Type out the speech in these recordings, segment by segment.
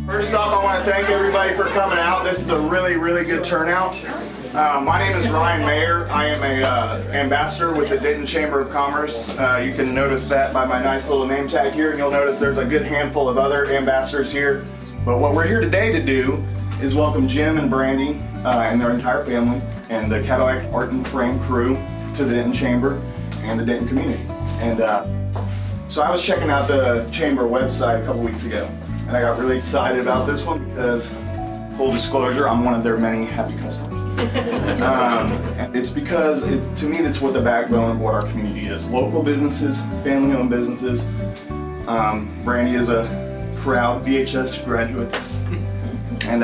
First off, I want to thank everybody for coming out. This is a really, really good turnout. My name is Ryan Mayer. I am a ambassador with the Denton Chamber of Commerce. You can notice that by my nice little name tag here, and you'll notice there's a good handful of other ambassadors here. But what we're here today to do is welcome Jim and Brandy and their entire family and the CadillaC Art Frame crew to the Denton Chamber and the Denton community. And so I was checking out the Chamber website a couple weeks ago, and I got really excited about this one because, full disclosure, I'm one of their many happy customers. And it's because, to me, that's what the backbone of what our community is. Local businesses, family-owned businesses. Brandy is a proud VHS graduate. And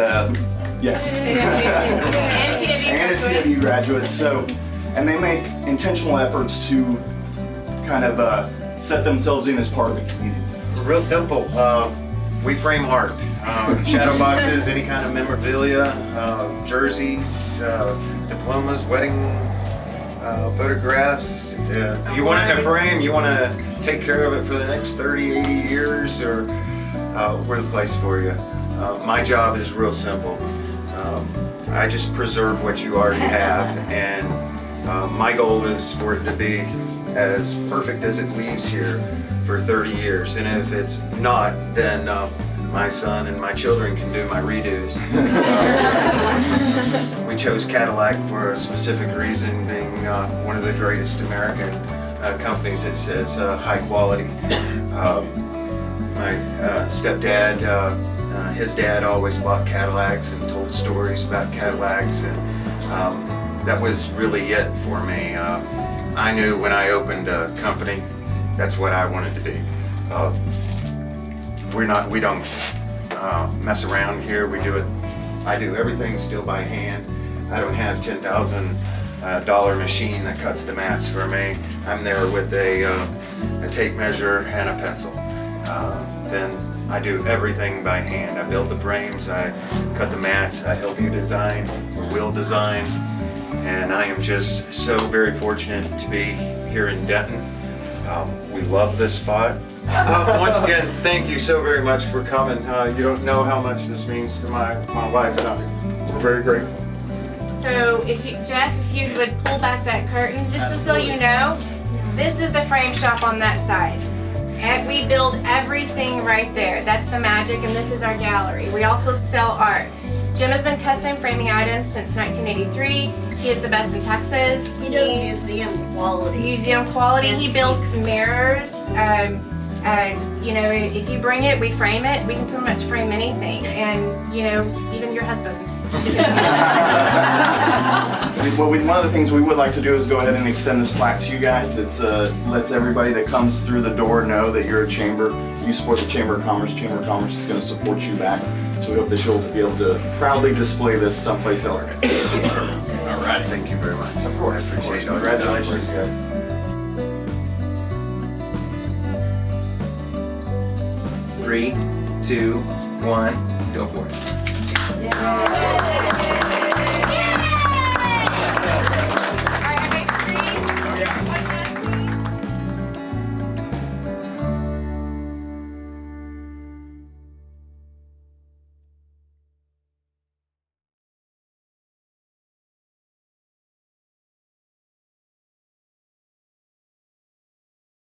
yes. And a TW graduate. So, and they make intentional efforts to kind of set themselves in as part of the community. Real simple. We frame art. Shadow boxes, any kind of memorabilia, jerseys, diplomas, wedding photographs. You want it in a frame, you want to take care of it for the next 30, 80 years, or we're the place for you. My job is real simple. I just preserve what you already have, and my goal is for it to be as perfect as it leaves here for 30 years. And if it's not, then my son and my children can do my redos. We chose Cadillac for a specific reason, being one of the greatest American companies that says high quality. My stepdad, his dad always bought Cadillacs and told stories about Cadillacs, and that was really it for me. I knew when I opened a company, that's what I wanted to be. We don't mess around here. We do it. I do everything still by hand. I don't have $10,000 machine that cuts the mats for me. I'm there with a tape measure and a pencil. Then I do everything by hand. I build the frames, I cut the mats, I help you design, or will design. And I am just so very fortunate to be here in Denton. We love this spot. Once again, thank you so very much for coming. You don't know how much this means to my wife and I. We're very grateful. So Jeff, if you would pull back that curtain, just so you know, this is the frame shop on that side. And we build everything right there. That's the magic, and this is our gallery. We also sell art. Jim has been custom framing items since 1983. He is the best in Texas. He does museum quality. Museum quality. He builds mirrors. You know, if you bring it, we frame it. We can pretty much frame anything, and you know, even your husband's. One of the things we would like to do is go ahead and extend this plaque to you guys. It lets everybody that comes through the door know that you're a chamber. You support the Chamber of Commerce. Chamber of Commerce is going to support you back. So we hope that you'll be able to proudly display this someplace else. All right. Thank you very much. Of course. I appreciate it. Congratulations, guys. 3, 2, 1, go for it. Yeah.